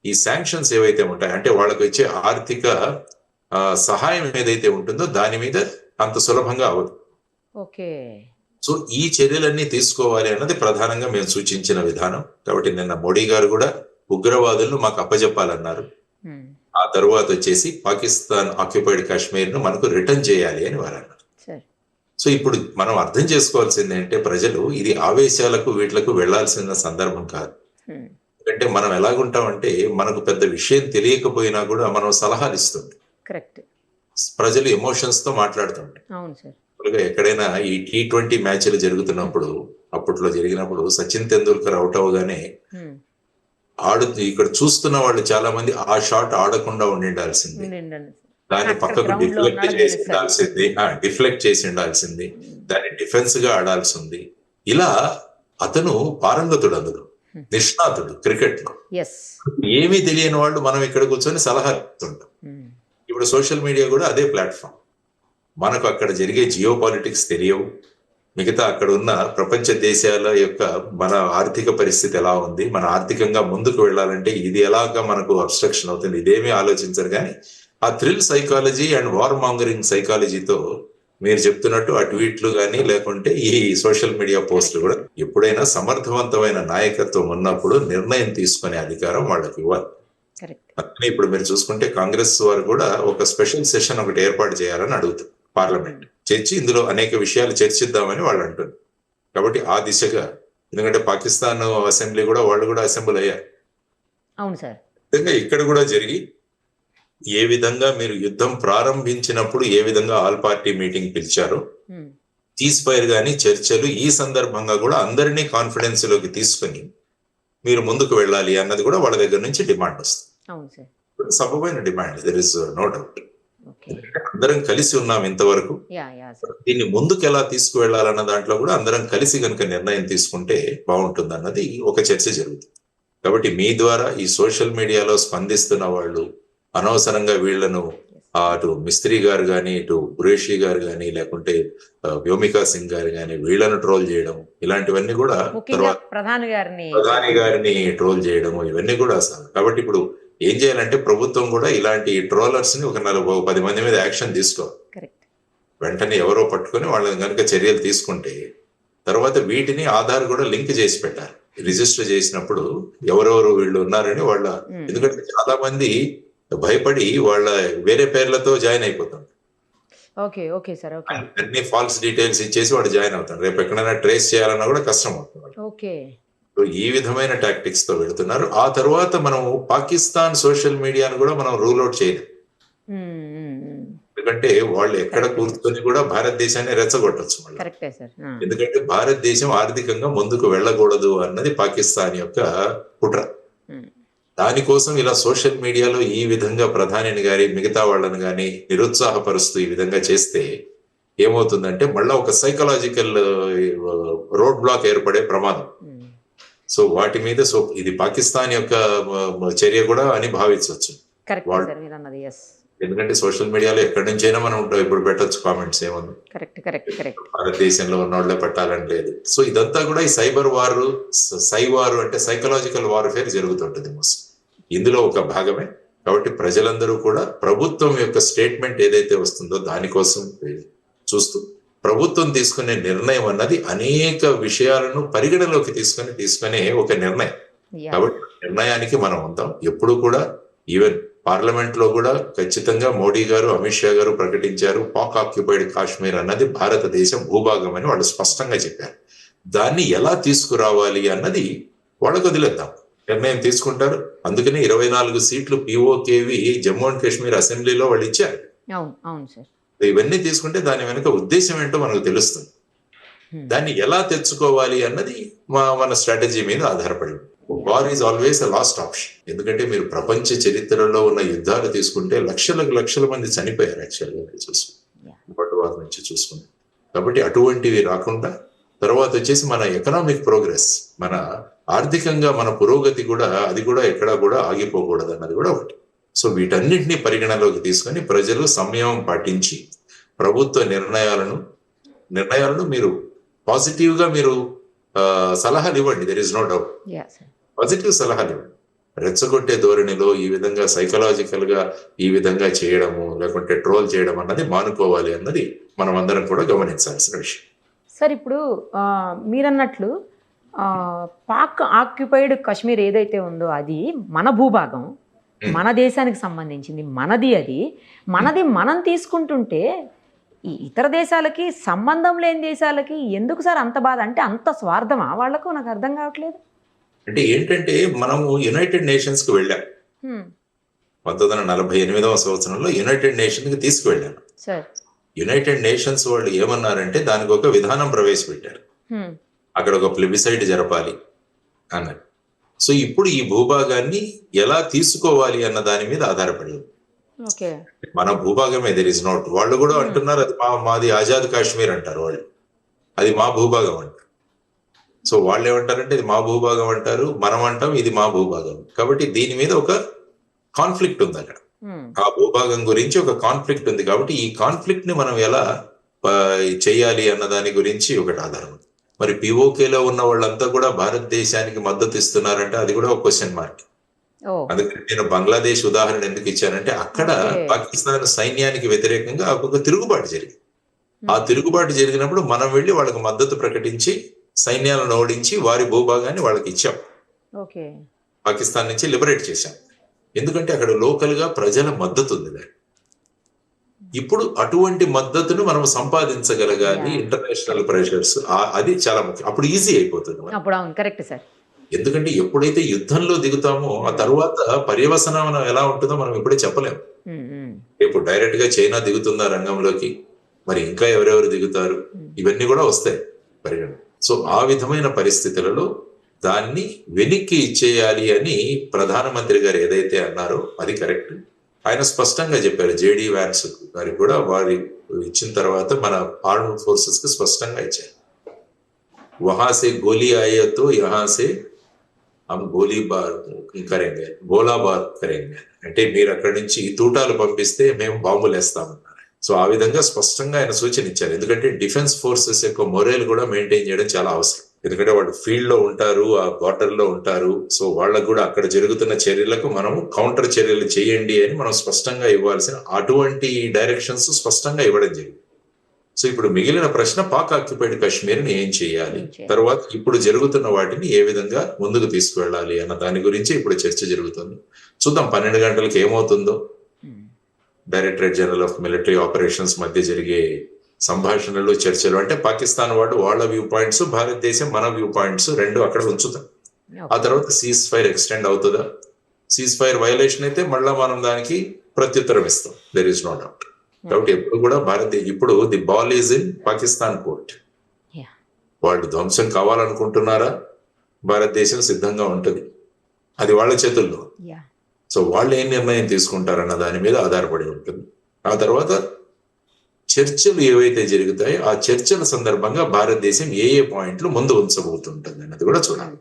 ఈ శాంక్షన్స్ ఏవైతే ఉంటాయి, అంటే వాళ్ళకు వచ్చే ఆర్థిక సహాయం ఏదైతే ఉంటుందో దాని మీద అంత సులభంగా అవ్వదు. సో ఈ చర్యలన్నీ తీసుకోవాలి అన్నది ప్రధానంగా మేము సూచించిన విధానం. కాబట్టి నిన్న మోడీ గారు కూడా ఉగ్రవాదులను మాకు అప్పజెప్పాలన్నారు. ఆ తర్వాత వచ్చేసి పాకిస్తాన్ ఆక్యుపైడ్ కాశ్మీర్ ను మనకు రిటర్న్ చేయాలి అని వారు అన్నారు. సో ఇప్పుడు మనం అర్థం చేసుకోవాల్సింది అంటే ప్రజలు ఇది ఆవేశాలకు వీటిలకు వెళ్లాల్సిన సందర్భం కాదు. ఎందుకంటే మనం ఎలాగుంటామంటే మనకు పెద్ద విషయం తెలియకపోయినా కూడా మనం సలహాలు ఇస్తుంది. ప్రజలు ఎమోషన్స్ తో మాట్లాడుతుంటారు. ఎక్కడైనా ఈ T20 మ్యాచ్లు జరుగుతున్నప్పుడు, అప్పట్లో జరిగినప్పుడు సచిన్ తెందూల్కర్ అవుట్ అవగానే ఇక్కడ చూస్తున్న వాళ్ళు చాలా మంది ఆ షాట్ ఆడకుండా ఉండాల్సింది, దాన్ని పక్కకు డిఫ్లెక్ట్ చేసి ఉండాల్సింది, దాన్ని డిఫెన్స్ గా ఆడాల్సింది. ఇలా అతను పారంగతుడు, అందులో నిష్ణాతుడు క్రికెట్ లో. ఏమీ తెలియని వాళ్ళు మనం ఇక్కడ కూర్చొని సలహా ఇస్తుంటాం. ఇప్పుడు సోషల్ మీడియా కూడా అదే ప్లాట్ఫామ్. మనకు అక్కడ జరిగే జియో పాలిటిక్స్ తెలియవు, మిగతా అక్కడ ఉన్న ప్రపంచ దేశాల యొక్క మన ఆర్థిక పరిస్థితి ఎలా ఉంది, మన ఆర్థికంగా ముందుకు వెళ్ళాలంటే ఇది ఎలాగా మనకు అబ్స్ట్రక్షన్ అవుతుంది, ఇదేమీ ఆలోచించరు. కానీ ఆ thrill psychology and warmongering సైకాలజీతో మీరు చెప్తున్నట్టు ఆ ట్వీట్లు కానీ లేకుంటే ఈ సోషల్ మీడియా పోస్టులు కూడా, ఎప్పుడైనా సమర్థవంతమైన నాయకత్వం ఉన్నప్పుడు నిర్ణయం తీసుకునే అధికారం వాళ్ళకి ఇవ్వాలి. అట్లనే ఇప్పుడు మీరు చూసుకుంటే కాంగ్రెస్ వారు కూడా ఒక స్పెషల్ సెషన్ ఒకటి ఏర్పాటు చేయాలని అడుగుతారు పార్లమెంట్, చర్చి ఇందులో అనేక విషయాలు చర్చిద్దామని వాళ్ళు అంటున్నారు. కాబట్టి ఆ దిశగా, ఎందుకంటే పాకిస్తాన్ అసెంబ్లీ కూడా వాళ్ళు కూడా అసెంబ్లీ అయ్యారు. అవును సార్. ఇక్కడ కూడా జరిగి ఏ విధంగా మీరు యుద్ధం ప్రారంభించినప్పుడు ఏ విధంగా ఆల్ పార్టీ మీటింగ్ పిలిచారో, సీజ్ ఫైర్ గానీ చర్చలు ఈ సందర్భంగా కూడా అందరినీ కాన్ఫిడెన్స్ లోకి తీసుకుని మీరు ముందుకు వెళ్ళాలి అన్నది కూడా వాళ్ళ దగ్గర నుంచి డిమాండ్ వస్తుంది. సబబైన demand, there is no doubt. అందరం కలిసి ఉన్నాం ఇంతవరకు, దీన్ని ముందుకు ఎలా తీసుకువెళ్లాలన్న దాంట్లో కూడా అందరం కలిసి కనుక నిర్ణయం తీసుకుంటే బాగుంటుంది అన్నది ఒక చర్చ జరుగుతుంది. కాబట్టి మీ ద్వారా ఈ సోషల్ మీడియాలో స్పందిస్తున్న వాళ్ళు అనవసరంగా వీళ్లను అటు మిస్త్రీ గారు కానీ, ఇటు ఖురేషీ గారు కానీ, లేకుంటే వ్యోమికా సింగ్ గారు కానీ వీళ్లను ట్రోల్ చేయడం, ఇలాంటివన్నీ కూడా తర్వాత ప్రధాని గారిని ట్రోల్ చేయడము, ఇవన్నీ కూడా అసలు. కాబట్టి ఇప్పుడు ఏం చేయాలంటే ప్రభుత్వం కూడా ఇలాంటి ట్రోలర్స్ ని ఒక 10 మంది మీద యాక్షన్ తీసుకోవాలి. వెంటనే ఎవరో పట్టుకొని వాళ్ళని కనుక చర్యలు తీసుకుంటే తర్వాత వీటిని ఆధార్ కూడా లింక్ చేసి పెట్టాలి. రిజిస్టర్ చేసినప్పుడు ఎవరెవరు వీళ్ళు ఉన్నారని వాళ్ళ, ఎందుకంటే చాలా మంది భయపడి వాళ్ళ వేరే పేర్లతో జాయిన్ అయిపోతాడు. అన్ని ఫాల్స్ డీటెయిల్స్ ఇచ్చేసి వాడు జాయిన్ అవుతాడు. రేపు ఎక్కడైనా ట్రేస్ చేయాలన్నా కూడా కష్టం అవుతుంది. ఈ విధమైన టాక్టిక్స్ తో వెళుతున్నారు. ఆ తర్వాత మనం పాకిస్తాన్ సోషల్ మీడియాను కూడా మనం రూల్ అవుట్ చేయలేం. ఎందుకంటే వాళ్ళు ఎక్కడ కూర్చొని కూడా భారతదేశాన్ని రెచ్చగొట్టచ్చు. ఎందుకంటే భారతదేశం ఆర్థికంగా ముందుకు వెళ్ళకూడదు అన్నది పాకిస్తాన్ యొక్క కుట్ర. దానికోసం ఇలా సోషల్ మీడియాలో ఈ విధంగా ప్రధానిని గాని మిగతా వాళ్ళని గాని నిరుత్సాహపరుస్తూ ఈ విధంగా చేస్తే ఏమవుతుందంటే మళ్ళా ఒక సైకలాజికల్ రోడ్ బ్లాక్ ఏర్పడే ప్రమాదం. సో వాటి మీద ఇది పాకిస్తాన్ యొక్క చర్య కూడా అని భావించవచ్చు. కరెక్ట్ సార్ మీరు అన్నది. ఎస్, ఎందుకంటే సోషల్ మీడియాలో ఎక్కడి నుంచైనా మనం ఇప్పుడు పెట్టొచ్చు కామెంట్స్, ఏముంది, కరెక్ట్ కరెక్ట్ కరెక్ట్. భారతదేశంలో ఉన్న వాళ్ళే పెట్టాలని లేదు. సో ఇదంతా కూడా ఈ సైబర్ వారు అంటే సైకలాజికల్ వార్ఫేర్ జరుగుతుంటది మోస్ట్, ఇందులో ఒక భాగమే. కాబట్టి ప్రజలందరూ కూడా ప్రభుత్వం యొక్క స్టేట్మెంట్ ఏదైతే వస్తుందో దానికోసం చూస్తూ ప్రభుత్వం తీసుకునే నిర్ణయం అన్నది అనేక విషయాలను పరిగణలోకి తీసుకునే ఒక నిర్ణయం. కాబట్టి నిర్ణయానికి మనం ఉంటాం ఎప్పుడు కూడా. ఈవెన్ పార్లమెంట్ లో కూడా ఖచ్చితంగా మోడీ గారు, అమిత్ షా గారు ప్రకటించారు, పాక్ ఆక్యుపైడ్ కాశ్మీర్ అన్నది భారతదేశం భూభాగం అని వాళ్ళు స్పష్టంగా చెప్పారు. దాన్ని ఎలా తీసుకురావాలి అన్నది వాళ్ళకు వదిలేద్దాం, నిర్ణయం తీసుకుంటారు. అందుకనే 24 సీట్లు పిఓకేవి జమ్మూ అండ్ కాశ్మీర్ అసెంబ్లీలో వాళ్ళు ఇచ్చారు. అవును సార్. ఇవన్నీ తీసుకుంటే దాని వెనుక ఉద్దేశం ఏంటో మనకు తెలుస్తుంది. దాన్ని ఎలా తెచ్చుకోవాలి అన్నది మన స్ట్రాటజీ మీద ఆధారపడి. War is always a last option. ఎందుకంటే మీరు ప్రపంచ చరిత్రలో ఉన్న యుద్ధాలు తీసుకుంటే లక్షల మంది చనిపోయారు యాక్చువల్గా చూసుకుంటే, వారి నుంచి చూసుకుంటే. కాబట్టి అటువంటివి రాకుండా తర్వాత వచ్చేసి మన ఎకనామిక్ ప్రోగ్రెస్, మన ఆర్థికంగా మన పురోగతి కూడా, అది కూడా ఎక్కడా కూడా ఆగిపోకూడదు అన్నది కూడా ఒకటి. సో వీటన్నిటిని పరిగణలోకి తీసుకొని ప్రజలు సంయమం పాటించి ప్రభుత్వ నిర్ణయాలను మీరు పాజిటివ్ గా మీరు సలహాలు ఇవ్వండి. There is no doubt, positive సలహాలు ఇవ్వండి. రెచ్చగొట్టే ధోరణిలో ఈ విధంగా సైకలాజికల్ గా ఈ విధంగా చేయడము, లేకుంటే ట్రోల్ చేయడం అన్నది మానుకోవాలి అన్నది మనం అందరం కూడా గమనించాల్సిన విషయం. సార్ ఇప్పుడు మీరన్నట్లు పాక్ ఆక్యుపైడ్ కాశ్మీర్ ఏదైతే ఉందో అది మన భూభాగం, మన దేశానికి సంబంధించింది, మనది. అది మనది మనం తీసుకుంటుంటే ఈ ఇతర దేశాలకి, సంబంధం లేని దేశాలకి ఎందుకు సార్ అంత బాధ? అంటే అంత స్వార్థమా వాళ్లకు? నాకు అర్థం కావట్లేదు. అంటే ఏంటంటే మనము యునైటెడ్ నేషన్స్ కి వెళ్ళాం. 1948వ సంవత్సరంలో యునైటెడ్ నేషన్స్ కి తీసుకువెళ్ళాను. యునైటెడ్ నేషన్స్ వాళ్ళు ఏమన్నారంటే దానికి ఒక విధానం ప్రవేశపెట్టారు. అక్కడ ఒక ప్లెబిసైడ్ జరపాలి అన్నారు. సో ఇప్పుడు ఈ భూభాగాన్ని ఎలా తీసుకోవాలి అన్న దాని మీద ఆధారపడి మన భూభాగమే, దెర్ ఇస్ నాట్. వాళ్ళు కూడా అంటున్నారు అది మాది ఆజాద్ కాశ్మీర్ అంటారు వాళ్ళు, అది మా భూభాగం అంటారు. సో వాళ్ళు ఏమంటారంటే ఇది మా భూభాగం అంటారు, మనం అంటాం ఇది మా భూభాగం. కాబట్టి దీని మీద ఒక కాన్ఫ్లిక్ట్ ఉంది అక్కడ, ఆ భూభాగం గురించి ఒక కాన్ఫ్లిక్ట్ ఉంది. కాబట్టి ఈ కాన్ఫ్లిక్ట్ ని మనం ఎలా చేయాలి అన్న దాని గురించి ఒకటి ఆధారం. మరి పిఓకేలో ఉన్న వాళ్ళంతా కూడా భారతదేశానికి మద్దతు ఇస్తున్నారంటే అది కూడా ఒక క్వశ్చన్ మార్క్. అందుకని నేను బంగ్లాదేశ్ ఉదాహరణ ఎందుకు ఇచ్చానంటే అక్కడ పాకిస్తాన్ సైన్యానికి వ్యతిరేకంగా ఒక తిరుగుబాటు జరిగింది. ఆ తిరుగుబాటు జరిగినప్పుడు మనం వెళ్ళి వాళ్ళకి మద్దతు ప్రకటించి సైన్యాలను ఓడించి వారి భూభాగాన్ని వాళ్ళకి ఇచ్చాం, పాకిస్తాన్ నుంచి లిబరేట్ చేశాం. ఎందుకంటే అక్కడ లోకల్ గా ప్రజల మద్దతు ఉంది. ఇప్పుడు అటువంటి మద్దతును మనం సంపాదించగలగాలి, ఇంటర్నేషనల్ ప్రెషర్స్, అది చాలా ముఖ్యం. అప్పుడు ఈజీ అయిపోతుంది. ఎందుకంటే ఎప్పుడైతే యుద్ధంలో దిగుతామో ఆ తర్వాత పర్యవసనం ఎలా ఉంటుందో మనం ఎప్పుడే చెప్పలేము. ఇప్పుడు డైరెక్ట్ గా చైనా దిగుతుందా రంగంలోకి, మరి ఇంకా ఎవరెవరు దిగుతారు, ఇవన్నీ కూడా వస్తాయి పరిగణ. సో ఆ విధమైన పరిస్థితులలో దాన్ని వెనక్కి ఇచ్చేయాలి అని ప్రధానమంత్రి గారు ఏదైతే అన్నారో అది కరెక్ట్. ఆయన స్పష్టంగా చెప్పారు. జేడీ వ్యాన్స్ గారికి కూడా వారి ఇచ్చిన తర్వాత మన ఆర్మ్డ్ ఫోర్సెస్ కి స్పష్టంగా ఇచ్చారు. వహాసే గోలీ ఆయతో యహాసే హమ్ గోలీబార్ కరేంగే, గోలాబార్ కరేంగే, అంటే మీరు అక్కడి నుంచి తూటాలు పంపిస్తే మేము బాంబులు వేస్తామన్నారు. సో ఆ విధంగా స్పష్టంగా ఆయన సూచన ఇచ్చారు. ఎందుకంటే డిఫెన్స్ ఫోర్సెస్ యొక్క మొరేల్ కూడా మెయింటైన్ చేయడం చాలా అవసరం. ఎందుకంటే వాళ్ళు ఫీల్డ్ లో ఉంటారు, ఆ బార్డర్ లో ఉంటారు. సో వాళ్ళకు కూడా అక్కడ జరుగుతున్న చర్యలకు మనం కౌంటర్ చర్యలు చేయండి అని మనం స్పష్టంగా ఇవ్వాల్సిన అటువంటి డైరెక్షన్స్ స్పష్టంగా ఇవ్వడం జరిగింది. సో ఇప్పుడు మిగిలిన ప్రశ్న పాక్ ఆక్యుపైడ్ కాశ్మీర్ ని ఏం చేయాలి, తర్వాత ఇప్పుడు జరుగుతున్న వాటిని ఏ విధంగా ముందుకు తీసుకువెళ్ళాలి అన్న దాని గురించి ఇప్పుడు చర్చ జరుగుతుంది. చూద్దాం 12 గంటలకు ఏమవుతుందో. Directorate general of military operations మధ్య జరిగే సంభాషణలు, చర్చలు, అంటే పాకిస్తాన్ వాడు వాళ్ళ వ్యూ పాయింట్స్, భారతదేశం మన వ్యూ పాయింట్స్ రెండు అక్కడ ఉంచుతాం. ఆ తర్వాత సీజ్ ఫైర్ ఎక్స్టెండ్ అవుతుందా, సీజ్ ఫైర్ వైలేషన్ అయితే మళ్ళా మనం దానికి ప్రత్యుత్తరం ఇస్తాం, దెర్ ఇస్ నో డౌట్. కాబట్టి ఎప్పుడు కూడా ఇప్పుడు the ball is in Pakistan court. వాళ్ళు ధ్వంసం కావాలనుకుంటున్నారా, భారతదేశం సిద్ధంగా ఉంటుంది, అది వాళ్ళ చేతుల్లో. సో వాళ్ళు ఏం నిర్ణయం తీసుకుంటారన్న దాని మీద ఆధారపడి ఉంటుంది. ఆ తర్వాత చర్చలు ఏవైతే జరుగుతాయో ఆ చర్చల సందర్భంగా భారతదేశం ఏ పాయింట్లు ముందు ఉంచబోతుంటుంది అన్నది కూడా చూడాలి.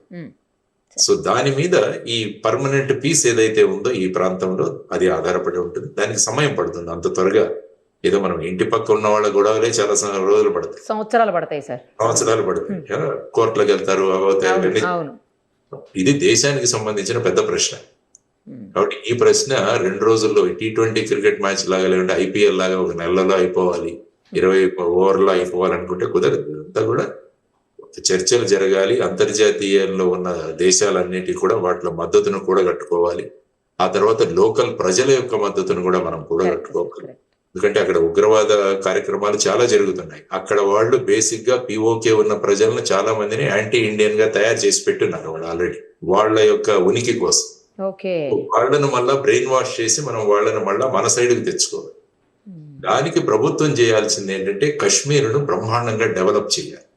సో దాని మీద ఈ పర్మనెంట్ పీస్ ఏదైతే ఉందో ఈ ప్రాంతంలో అది ఆధారపడి ఉంటుంది. దానికి సమయం పడుతుంది. అంత త్వరగా ఏదో మనం ఇంటి పక్క ఉన్న వాళ్ళ గొడవలే చాలా రోజులు పడతాయి, సంవత్సరాలు పడతాయి సార్, సంవత్సరాలు పడతాయి. కోర్టులకు వెళ్తారు, అవుతాయి. ఇది దేశానికి సంబంధించిన పెద్ద ప్రశ్న. కాబట్టి ఈ ప్రశ్న 2 రోజుల్లో T20 క్రికెట్ మ్యాచ్ లాగా, లేదంటే IPL లాగా ఒక నెలలో అయిపోవాలి, 20 ఓవర్లో అయిపోవాలనుకుంటే కుదరదు. అంతా కూడా చర్చలు జరగాలి. అంతర్జాతీయంలో ఉన్న దేశాలన్నిటి కూడా వాటిలో మద్దతును కూడగట్టుకోవాలి. ఆ తర్వాత లోకల్ ప్రజల యొక్క మద్దతును కూడా మనం కూడగట్టుకోవాలి. ఎందుకంటే అక్కడ ఉగ్రవాద కార్యక్రమాలు చాలా జరుగుతున్నాయి. అక్కడ వాళ్ళు బేసిక్ గా POK ఉన్న ప్రజలను చాలా మందిని యాంటీ ఇండియన్ గా తయారు చేసి పెట్టున్నారు వాళ్ళు ఆల్రెడీ, వాళ్ళ యొక్క ఉనికి కోసం. వాళ్ళను మళ్ళా బ్రెయిన్ వాష్ చేసి మనం వాళ్ళని మళ్ళా మన సైడ్కి తెచ్చుకోవాలి. దానికి ప్రభుత్వం చేయాల్సింది ఏంటంటే కశ్మీర్ను బ్రహ్మాండంగా డెవలప్ చేయాలి.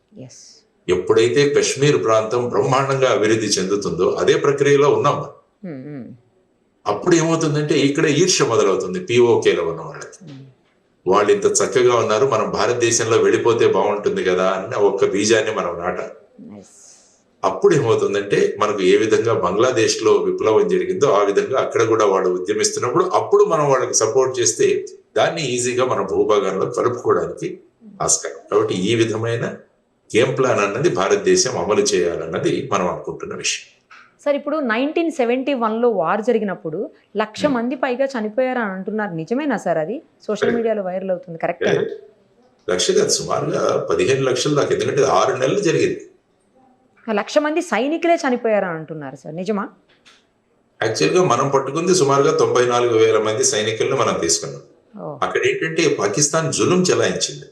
ఎప్పుడైతే కశ్మీర్ ప్రాంతం బ్రహ్మాండంగా అభివృద్ధి చెందుతుందో అదే ప్రక్రియలో ఉన్నాం. అప్పుడు ఏమవుతుందంటే ఇక్కడ ఈర్ష్య మొదలవుతుంది POKలో ఉన్న వాళ్ళకి. వాళ్ళు ఇంత చక్కగా ఉన్నారు, మనం భారతదేశంలో వెళ్ళిపోతే బాగుంటుంది కదా అన్న ఒక్క బీజాన్ని మనం నాటాలి. అప్పుడు ఏమవుతుందంటే మనకు ఏ విధంగా బంగ్లాదేశ్ లో విప్లవం జరిగిందో ఆ విధంగా అక్కడ కూడా వాళ్ళు ఉద్యమిస్తున్నప్పుడు అప్పుడు మనం వాళ్ళకి సపోర్ట్ చేస్తే దాన్ని ఈజీగా మన భూభాగంలో కలుపుకోవడానికి ఆస్కారం. కాబట్టి ఈ విధమైన గేమ్ ప్లాన్ అన్నది భారతదేశం అమలు చేయాలన్నది మనం అనుకుంటున్న విషయం. సార్, ఇప్పుడు 1971లో వార్ జరిగినప్పుడు 1,00,000 మంది పైగా చనిపోయారని అంటున్నారు, నిజమేనా సార్? అది సోషల్ మీడియాలో వైరల్ అవుతుంది, కరెక్టేనా? 1,00,000 కాదు, సుమారుగా 15 లక్షల దాకా. ఎందుకంటే 6 నెలలు జరిగింది. 1,00,000 మంది సైనికులే చనిపోయారని అంటున్నారు సార్, నిజమా? యాక్చువల్ గా మనం పట్టుకుంది సుమారుగా 94,000 మంది సైనికులను మనం తీసుకున్నాం. అక్కడ ఏంటంటే పాకిస్తాన్ జులుం చెలాయించింది.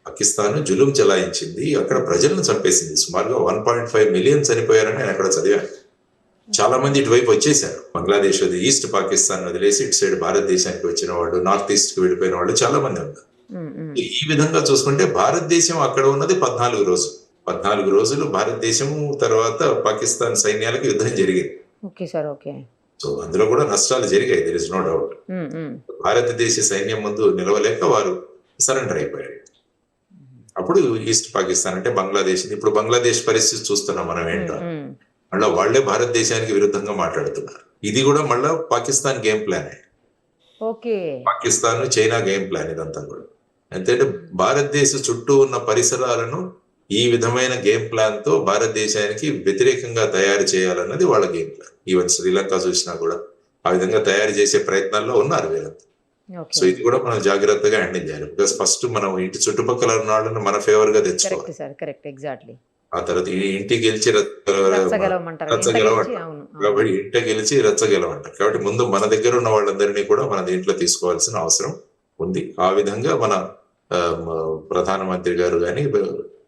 పాకిస్తాన్ జులుం చెలాయించింది, అక్కడ ప్రజలను చంపేసింది. సుమారుగా 1.5 మిలియన్ చనిపోయారని నేను అక్కడ చదివాను. చాలా మంది ఇటువైపు వచ్చేసారు. బంగ్లాదేశ్ ఈస్ట్ పాకిస్తాన్ వదిలేసి ఇటు సైడ్ భారతదేశానికి వచ్చిన వాళ్ళు, నార్త్ ఈస్ట్ కి వెళ్ళిపోయిన వాళ్ళు చాలా మంది ఉన్నారు. ఈ విధంగా చూసుకుంటే భారతదేశం అక్కడ ఉన్నది 14 రోజులు భారతదేశం తర్వాత పాకిస్తాన్ సైన్యాలకు యుద్ధం జరిగింది. సో అందులో కూడా నష్టాలు జరిగాయి, దేర్ ఇస్ నో డౌట్. భారతదేశ సైన్యం ముందు నిలవలేక వారు సరెండర్ అయిపోయారు. అప్పుడు ఈస్ట్ పాకిస్తాన్ అంటే బంగ్లాదేశ్, ఇప్పుడు బంగ్లాదేశ్ పరిస్థితి చూస్తున్నాం మనం ఏంటో. మళ్ళీ వాళ్లే భారతదేశానికి విరుద్ధంగా మాట్లాడుతున్నారు. ఇది కూడా మళ్ళా Pakistan game plan, Pakistan China game plan ఇదంతా కూడా. ఎందుకంటే భారతదేశ చుట్టూ ఉన్న పరిసరాలను ఈ విధమైన గేమ్ ప్లాన్ తో భారతదేశానికి వ్యతిరేకంగా తయారు చేయాలన్నది వాళ్ళ గేమ్ ప్లాన్. ఈవెన్ శ్రీలంక చూసినా కూడా ఆ విధంగా తయారు చేసే ప్రయత్నాల్లో ఉన్నారు వీళ్ళంతా. సో ఇది కూడా మనం జాగ్రత్తగా హ్యాండిల్ చేయాలి. బికాస్ ఫస్ట్ మనం ఇంటి చుట్టుపక్కల ఉన్న వాళ్ళని మన ఫేవర్ గా తెచ్చుకోవాలి. ఆ తర్వాత ఇంటి గెలిచి కాబట్టి ఇంటి గెలిచి రచ్చగెలవంటారు. కాబట్టి ముందు మన దగ్గర ఉన్న వాళ్ళందరినీ కూడా మన దీంట్లో తీసుకోవాల్సిన అవసరం ఉంది. ఆ విధంగా మన ప్రధానమంత్రి గారు కానీ,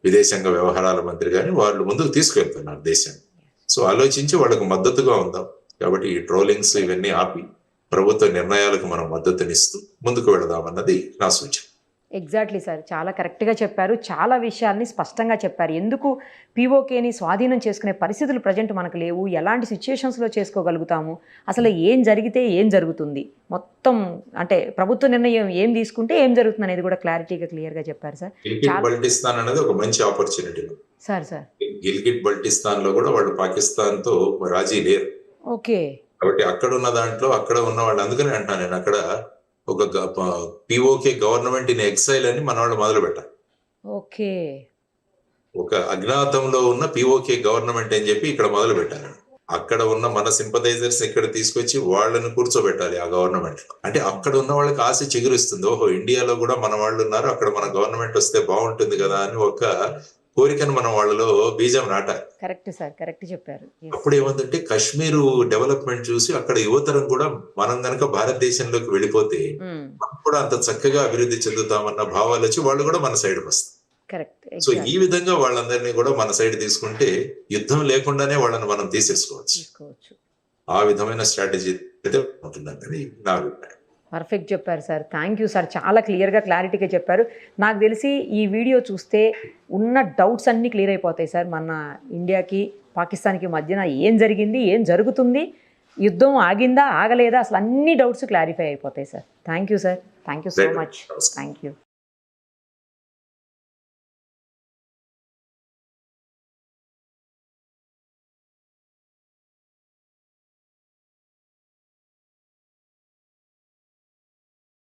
విదేశాంగ వ్యవహారాల మంత్రి కానీ వాళ్ళు ముందుకు తీసుకెళ్తున్నారు దేశాన్ని. సో ఆలోచించి వాళ్ళకు మద్దతుగా ఉందాం. కాబట్టి ఈ ట్రోలింగ్స్ ఇవన్నీ ఆపి ప్రభుత్వ నిర్ణయాలకు మనం మద్దతునిస్తూ ముందుకు వెళదామన్నది నా సూచన. ఎగ్జాక్ట్లీ సార్, చాలా కరెక్ట్గా చెప్పారు. చాలా విషయాల్ని స్పష్టంగా చెప్పారు. ఎందుకు POKని స్వాధీనం చేసుకునే పరిస్థితులు ప్రజెంట్ మనకు లేవు, ఎలాంటి సిచ్యుయేషన్స్లో చేసుకోగలుగుతాము, అసలు ఏం జరిగితే ఏం జరుగుతుంది, మొత్తం అంటే ప్రభుత్వ నిర్ణయం ఏం తీసుకుంటే ఏం జరుగుతుంది అనేది కూడా క్లారిటీగా క్లియర్గా చెప్పారు సార్. గిల్గిట్ బల్టిస్తాన్ అనేది ఒక మంచి ఆపర్చునిటీ సార్. గిల్గిట్ బల్టిస్తాన్ లో కూడా వాళ్ళు పాకిస్తాన్ తో రాజీ లేరు. కాబట్టి అక్కడ ఉన్న దాంట్లో అక్కడ ఉన్న వాళ్ళు, అందుకనే అంటున్నాను నేను, అక్కడ ఒక POK గవర్నమెంట్ ఇన్ ఎక్సైల్ అని మన వాళ్ళు మొదలు పెట్టారు. ఒక అజ్ఞాతంలో ఉన్న POK గవర్నమెంట్ అని చెప్పి ఇక్కడ మొదలు పెట్టారు. అక్కడ ఉన్న మన సింపథైజర్స్ ఇక్కడ తీసుకొచ్చి వాళ్ళని కూర్చోబెట్టాలి ఆ గవర్నమెంట్ లో. అంటే అక్కడ ఉన్న వాళ్ళకి ఆశ చిగురిస్తుంది, ఓహో ఇండియాలో కూడా మన వాళ్ళు ఉన్నారు, అక్కడ మన గవర్నమెంట్ వస్తే బాగుంటుంది కదా అని ఒక కోరికను మనం వాళ్ళలో బీజం నాటాలి. కరెక్ట్ సార్, కరెక్ట్ చెప్పారు. అప్పుడు ఏమంటే కశ్మీరు డెవలప్మెంట్ చూసి అక్కడ యువతరం కూడా మనం గనక భారతదేశంలోకి వెళ్ళిపోతే మనం కూడా అంత చక్కగా అభివృద్ధి చెందుతామన్న భావాలు వచ్చి వాళ్ళు కూడా మన సైడ్కి వస్తారు. సో ఈ విధంగా వాళ్ళందరినీ కూడా మన సైడ్ తీసుకుంటే యుద్ధం లేకుండానే వాళ్ళని మనం తీసేసుకోవచ్చు. ఆ విధమైన స్ట్రాటజీ అయితే ఉంటుందని నా అభిప్రాయం. పర్ఫెక్ట్ చెప్పారు సార్, థ్యాంక్ యూ సార్. చాలా క్లియర్గా క్లారిటీగా చెప్పారు. నాకు తెలిసి ఈ వీడియో చూస్తే ఉన్న డౌట్స్ అన్నీ క్లియర్ అయిపోతాయి సార్. మన ఇండియాకి పాకిస్తాన్కి మధ్యన ఏం జరిగింది, ఏం జరుగుతుంది, యుద్ధం ఆగిందా ఆగలేదా, అసలు అన్ని డౌట్స్ క్లారిఫై అయిపోతాయి sir. Thank you sir, thank you so much, thank you.